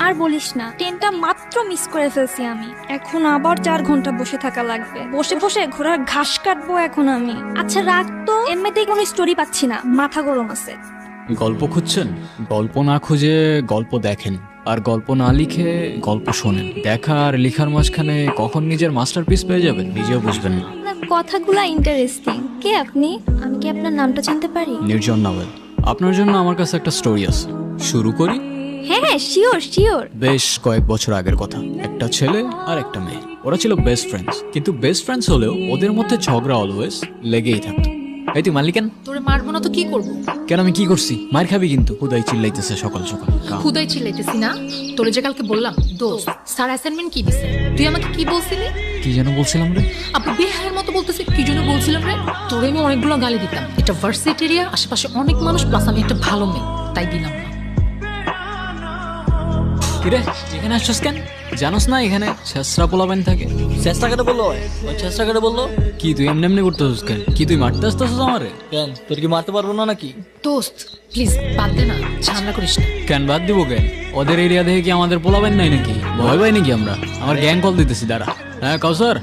আর বলিস না, ট্রেনটা মাত্র মিস করে ফেলছি আমি। এখন আবার 4 ঘন্টা বসে থাকা লাগবে। বসে বসে ঘোড়ার ঘাস কাটবো এখন আমি। আচ্ছা রাগ তো, এমনিতেই কোনো স্টোরি পাচ্ছি না, মাথা গরম আছে। গল্প খুঁজছেন? গল্প না খুঁজে গল্প দেখেন, আর গল্প না লিখে গল্প শোনেন। দেখা আর লিখার মাঝখানে কখন নিজের মাস্টারপিস পেয়ে যাবেন নিজেও বুঝবেন না। আপনার কথাগুলা ইন্টারেস্টিং। কে আপনি? আমি কি আপনার নামটা জানতে পারি? নির্জন নাওয়েল। আপনার জন্য আমার কাছে একটা স্টোরি আছে, শুরু করি? হ্যাঁ হ্যাঁ, শিওর শিওর। বেশ কয়েক বছর আগের কথা। একটা ছেলে আর একটা মেয়ে, ওরা ছিল বেস্ট ফ্রেন্ডস। কিন্তু বেস্ট ফ্রেন্ডস হলেও ওদের মধ্যে ঝগড়া অলওয়েজ লেগেই থাকতো। এই তুই মারলি কেন? তোরে মারবো না তো কি করবো? কেন, আমি কি করছি? মার খাবি কিন্তু। হুদাই চিল্লাইতেছে সকাল সকাল। খুদাই চিল্লাইতেছি না। তোরে যে কালকে বললাম দোস্ত স্যার অ্যাসাইনমেন্ট কি দিছে, তুই আমাকে কি বলছিলি? কি যেন বলছিলাম রে? আপু বেহায়ের মতো বলতেছে কি জন্য বলছিলাম রে? তোরে আমি অনেকগুলো গালি দিতাম। এটা ভার্সিটি এরিয়া, আশেপাশে অনেক মানুষ, প্লাস আমি একটা ভালো মেয়ে, তাই দিলাম না। কিরে এখানে আসছিস কেন? জানোস না এখানে ছেসরা পোলাবেন থাকে? চেষ্টা কেটে বললো, ওই চেষ্টা কেটে বললো। কি তুই এমনি এমনি করতেছিস কেন? কি তুই মারতে আসতেছিস আমারে? কেন, তোর কি মারতে পারবো না নাকি? দোস্ত প্লিজ বাদ দে না, ঝামেলা করিস না। কেন বাদ দিব কেন? ওদের এরিয়া দেখে কি আমাদের পোলাবেন নাই নাকি? ভয় পাই নাকি আমরা? আমার গ্যাং কল দিতেছি দাঁড়া। হ্যাঁ কাউসার।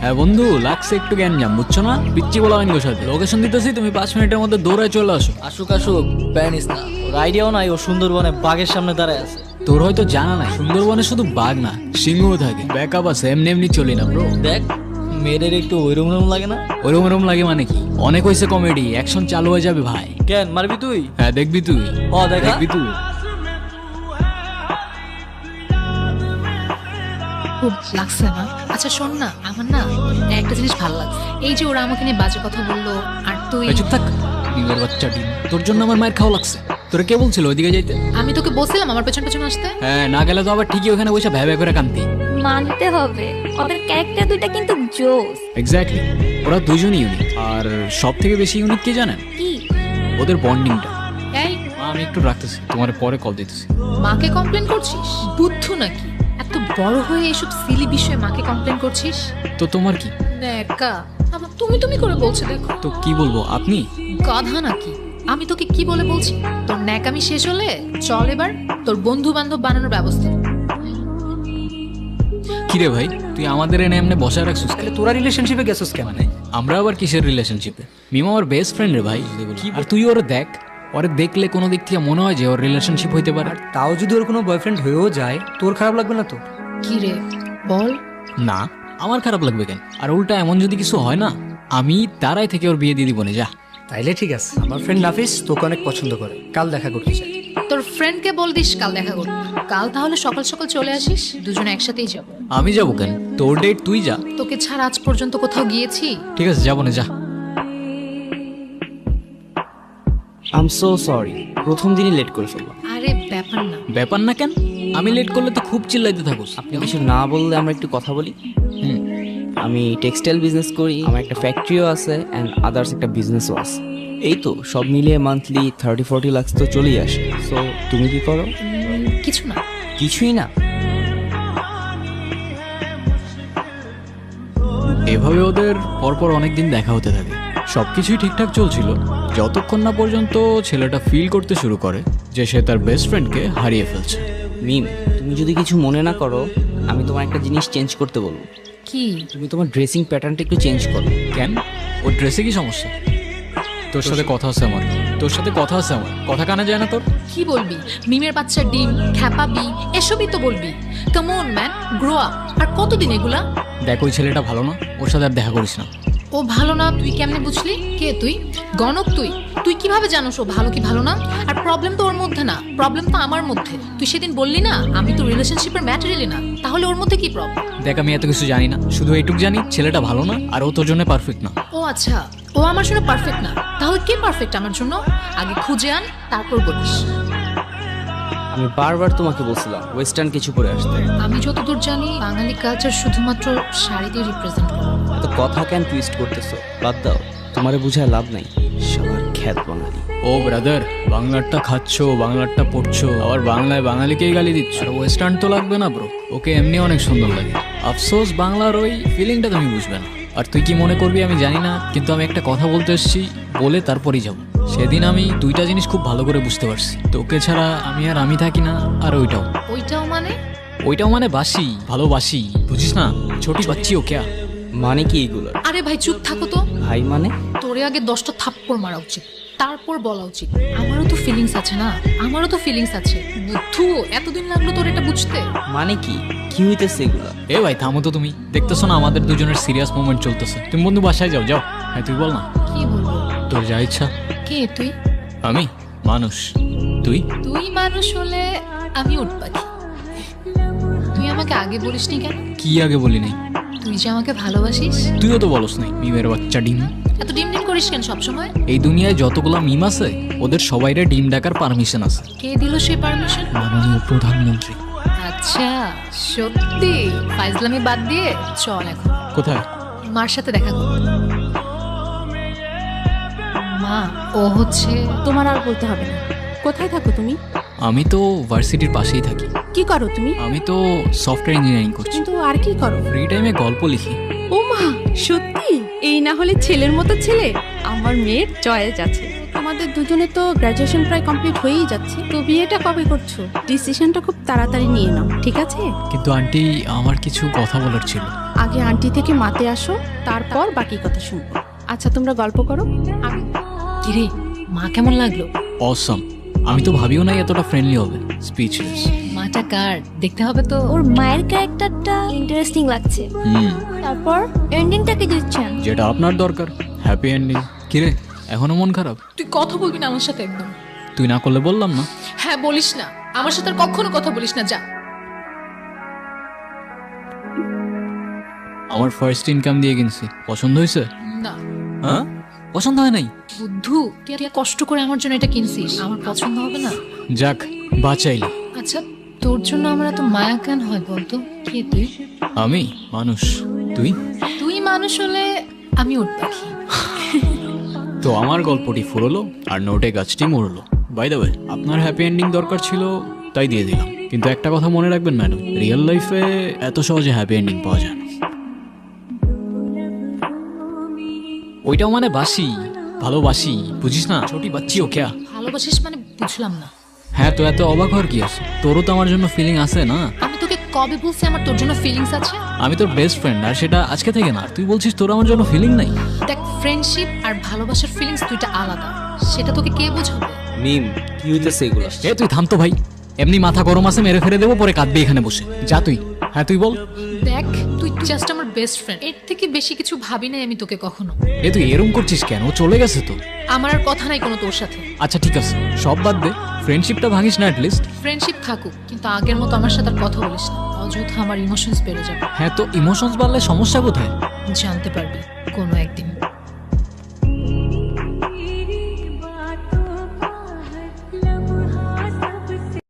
হ্যাঁ বন্ধু, লাগছে একটু গ্যাঞ্জাম, বুঝছো না? পিচ্ছি পোলাবেন গো সাথে। লোকেশন দিতেছি, তুমি 5 মিনিটের মধ্যে দৌড়ায় চলে আসো। আসুক আসুক, প্যানিস না। ওর আইডিয়াও নাই ও সুন্দরবনে বাঘের সামনে দাঁড়ায় আছে। তোর হয়তো জানা নাই, সুন্দরবনে শুধু বাঘ না সিংহও থাকে। ব্যাকআপ আছে, এমনি এমনি চলি না ব্রো। দেখ মেয়েদের একটু ওইরকম লাগে না? ওরম ওরম লাগে মানে কি? অনেক হয়েছে কমেডি, অ্যাকশন চালু হয়ে যাবে ভাই। কেন মারবি তুই? হ্যাঁ দেখবি তুই। দেখা। দেখবি তুই। খুব লাগছে না? আচ্ছা শোন না, আমার না একটা জিনিস ভালো লাগছে। এই যে ওরা আমাকে নিয়ে বাজে কথা বললো, আর তুই। এই চুপ থাক, ডিমের বাচ্চা ডিম। তোর জন্য আমার মায়ের খাওয়া লাগছে। তোরা কে বলছিল ওইদিকে যাইতে? আমি তোকে বলছিলাম আমার পেছন পেছন আসতে। হ্যাঁ, না গেলে তো আবার ঠিকই ওখানে বসে ভ্যা ভ্যা করে কান্তি। মানতে হবে, ওদের ক্যারেক্টার দুইটা কিন্তু জোস। এক্স্যাক্টলি, ওরা দুজনই ইউনিক। আর সব থেকে বেশি ইউনিক কে জানেন? কি? ওদের বন্ডিংটা। এই আমি একটু রাখতেছি, তোমার পরে কল দিতেছি। মাকে কমপ্লেন করছিস? বুদ্ধ নাকি? এত বড় হয়ে এসব সিলি বিষয়ে মাকে কমপ্লেন করছিস? তো তোমার কি? নেকা আমার তুমি তুমি করে বলছে, দেখো তো কি বলবো, আপনি? গাধা নাকি? আমি তোকে কি বলে বলছি? তোর ন্যাকামি শেষ হলে চল এবার তোর বন্ধু বান্ধব বানানোর ব্যবস্থা। কিরে ভাই, তুই আমাদের এনে এমনি বসায় রাখছিস কেন? তোরা রিলেশনশিপে গেছিস কেন? আমরা আবার কিসের রিলেশনশিপে? মিমা আমার বেস্ট ফ্রেন্ড রে ভাই। আর তুই ওরে দেখ, ওরে দেখলে কোনো দিক থেকে মনে হয় যে ওর রিলেশনশিপ হইতে পারে। তাও যদি ওর কোনো বয়ফ্রেন্ড হয়েও যায়, তোর খারাপ লাগবে না তো? কি রে বল। না, আমার খারাপ লাগবে কেন? আর উল্টা এমন যদি কিছু হয় না, আমি তারাই থেকে ওর বিয়ে দিয়ে দিব না। যা। তাইলে ঠিক আছে। আমার ফ্রেন্ড নাফিস তোকে অনেক পছন্দ করে, কাল দেখা করতে চাই। তোর ফ্রেন্ডকে বল দিস কাল দেখা করতে। কাল তাহলে সকাল সকাল চলে আসিস, দুজনে একসাথেই যাব। আমি যাবো কেন? তোর ডেট তুই যা। তোকে ছাড়া আজ পর্যন্ত কোথাও গিয়েছি? ঠিক আছে, যাবো না, যা। আই এম সো সরি, প্রথম দিনই লেট করে ফেললাম। আরে ব্যাপার না। ব্যাপার না কেন? আমি লেট করলে তো খুব চিল্লাইতে থাকোস। আপনি কিছু না বললে আমরা একটু কথা বলি। আমি টেক্সটাইল বিজনেস করি, আমার একটা ফ্যাক্টরিও আছে অ্যান্ড আদার্স একটা বিজনেসও আছে। এই তো সব মিলিয়ে মান্থলি 30-40 লাখ তো চলেই আসে। সো তুমি কি করো? কিছু না। কিছুই না? এভাবে ওদের পরপর অনেকদিন দেখা হতে থাকে। সবকিছুই ঠিকঠাক চলছিল যতক্ষণ না পর্যন্ত ছেলেটা ফিল করতে শুরু করে যে সে তার বেস্ট ফ্রেন্ডকে হারিয়ে ফেলছে। মিম, তুমি যদি কিছু মনে না করো, আমি তোমার একটা জিনিস চেঞ্জ করতে বলবো। কি? তুমি তোমার ড্রেসিং প্যাটার্নটা একটু চেঞ্জ করো। কেন? ওর ড্রেসে কি সমস্যা? তোর সাথে কথা আছে আমার। কথা কানে যায় না তোর? কি বলবি? মিমের বাচ্চা ডিম, খ্যাপাবি, এসবই তো বলবি। Come on man, grow up. আর কতদিন এগুলা? দেখ, ওই ছেলেটা ভালো না, ওর সাথে আর দেখা করিস না। ও ভালো না তুই কেমনে বুঝলি? কে তুই? গণক তুই? তুই কিভাবে জানোস ও ভালো কি ভালো না? আর প্রবলেম তো ওর মধ্যে না, প্রবলেম তো আমার মধ্যে। তুই সেদিন বললি না আমি তো রিলেশনশিপের ম্যাটেরিয়ালই না, তাহলে ওর মধ্যে কি প্রবলেম? দেখ, আমি এত কিছু জানি না, শুধু এইটুকু জানি ছেলেটা ভালো না আর ও তোর জন্য পারফেক্ট না। ও আচ্ছা, ও আমার জন্য পারফেক্ট না, তাহলে কে পারফেক্ট আমার জন্য? আগে খুঁজে আন, তারপর বলিস। আমি বারবার তোমাকে বলছিলাম ওয়েস্টার্ন কিছু পরে আসতে। আমি যতদূর জানি বাঙালি কালচার শুধুমাত্র শাড়ি দিয়ে রিপ্রেজেন্ট করে। এত কথা কেন টুইস্ট করতেছো? বাদ দাও, তোমারে বুঝায় লাভ নাই। সবার খ্যাত বাঙালি। ও ব্রাদার, বাংলারটা খাচ্ছো, বাংলারটা পড়ছো, আবার বাংলায় বাঙালিকেই গালি দিচ্ছ। আর ওয়েস্টার্ন তো লাগবে না ব্রো, ওকে এমনি অনেক সুন্দর লাগে। আফসোস বাংলার ওই ফিলিংটা তুমি বুঝবে না। আর তুই কি মনে করবি আমি জানি না, কিন্তু আমি একটা কথা বলতে এসেছি, বলে তারপরই যাবো। সেদিন আমি দুইটা জিনিস খুব ভালো করে বুঝতে পারছি, তোকে ছাড়া আমি থাকি না, আর ওইটাও মানে? ওইটাও মানে বাসি, ভালোবাসি, বুঝিস না? ছোটি বাচ্চি ও ক্যা? মানে কি এগুলো? আরে ভাই চুপ থাকো তো। ভাই মানে? তোরে আগে 10টা থাপ্পড় মারা উচিত, তারপর বলা উচিত। আমারও তো ফিলিংস আছে না, আমারও তো ফিলিংস আছে। বুদ্ধু, এতদিন লাগলো তোর এটা বুঝতে? মানে কি কি হইতেছে এগুলো? এ ভাই থামো তো, তুমি দেখতেছো না আমাদের দুজনের সিরিয়াস মোমেন্ট চলতেছে? তুমি বন্ধু বাসায় যাও যাও। হ্যাঁ তুই বল না, কি বলবো? তোর যা ইচ্ছা। কে তুই? আমি মানুষ, তুই? তুই মানুষ হলে আমি উট পাখি। তুই আমাকে আগে বলিসনি কেন? কি আগে বলি নাই? তুই যে আমাকে ভালোবাসিস। তুইও তো বলস নাই, মিমের বাচ্চা ডিম। এত ডিম ডিম করিস কেন সবসময়? এই দুনিয়ায় যতগুলা মিম আছে ওদের সবাইরে ডিম ডাকার পারমিশন আছে কে দিল সেই পারমিশন? মাননীয় প্রধানমন্ত্রী। আচ্ছা, সত্যি? ফাইজলামি বাদ দিয়ে চল এখন কোথায়? মার সাথে দেখা কর। মা, ও হচ্ছে তোমার আর বলতে হবে না। কোথায় থাকো তুমি? আমি তো ভার্সিটির পাশেই থাকি। কি করো তুমি? আমি তো সফটওয়্যার ইঞ্জিনিয়ারিং করছি। কিন্তু আর কি করো? ফ্রি টাইমে গল্প লিখি। ও মা, সত্যি? এই না হলে ছেলের মতো ছেলে। আমার মেয়ের চয়েস আছে। আমাদের দুজনে তো গ্র্যাজুয়েশন প্রায় কমপ্লিট হয়েই যাচ্ছে, তো বিয়েটা কবে করছো? ডিসিশনটা খুব তাড়াতাড়ি নিয়ে নাও, ঠিক আছে? কিন্তু আন্টি, আমার কিছু কথা বলার ছিল। আগে আন্টি থেকে মাতে আসো, তারপর বাকি কথা শুনবো। আচ্ছা তোমরা গল্প করো। আমি কিরে, মা কেমন লাগলো? অসম। আমি তো ভাবিও নাই এতটা ফ্রেন্ডলি হবে। স্পিচলেস। মাটা কার দেখতে হবে তো। ওর মায়ের ক্যারেক্টারটা ইন্টারেস্টিং লাগছে। তারপর এন্ডিংটা কি দিচ্ছেন? যেটা আপনার দরকার, হ্যাপি এন্ডিং। কিরে, এখনো মন খারাপ? তুই কথা বলবি না আমার সাথে একদম। তুই না করলে বললাম না। হ্যাঁ বলিস না, আমার সাথে আর কখনো কথা বলিস না, যা। আমার ফার্স্ট ইনকাম দিয়ে কিনছি, পছন্দ হয়েছে? না। হ্যাঁ, পছন্দ হয় নাই? বুদ্ধু, তুই এত কষ্ট করে আমার জন্য এটা কিনছিস, আমার পছন্দ হবে না? যাক, বাঁচাইলি। আচ্ছা, তোর জন্য আমার এত মায়া কেন হয় বলতো? কে তুই? আমি মানুষ, তুই? তুই মানুষ হলে আমি উট পাখি। তো আমার গল্পটি ফুরলো আর নোটে গাছটি মরলো। বাই দ্য ওয়ে, আপনার হ্যাপি এন্ডিং দরকার ছিল তাই দিয়ে দিলাম। কিন্তু একটা কথা মনে রাখবেন ম্যাডাম, রিয়েল লাইফে এত সহজে হ্যাপি এন্ডিং পাওয়া যায় না। ওইটাও মানে বাসি, ভালোবাসি, বুঝিস না? ছোটি বাচ্চি ও ক্যা? ভালোবাসিস মানে বুঝলাম না। হ্যাঁ, তো এত অবাক হওয়ার কি আছে? তোরও তো আমার জন্য ফিলিং আছে না? আমি তোকে কবে বলছি আমার তোর জন্য ফিলিংস আছে? আমি তোর বেস্ট ফ্রেন্ড, আর সেটা আজকে থেকে না। তুই বলছিস তোর আমার জন্য ফিলিং নাই? দেখ, ফ্রেন্ডশিপ আর ভালোবাসার ফিলিংস দুইটা আলাদা, সেটা তোকে কে বোঝাবে? মিম, কি হইতেছে এগুলো? এ তুই থাম তো ভাই, এমনি মাথা গরম আছে, মেরে ফেলে দেবো, পরে কাঁদবি এখানে বসে। যা তুই। হ্যাঁ তুই বল। দেখ, তুই জাস্ট আমার বেস্ট ফ্রেন্ড, এর থেকে বেশি কিছু ভাবি নাই আমি তোকে কখনো। এ তুই এরম করছিস কেন? ও চলে গেছে তো। আমার আর কথা নাই কোনো তোর সাথে। আচ্ছা ঠিক আছে, সব বাদ দে, ফ্রেন্ডশিপটা ভাঙিস না অ্যাটলিস্ট। ফ্রেন্ডশিপ থাকুক, কিন্তু আগের মতো আমার সাথে আর কথা বলিস না, অযথা আমার ইমোশনস বেড়ে যাবে। হ্যাঁ, তো ইমোশনস বাড়লে সমস্যা কোথায়? জানতে পারবি কোনো একদিন।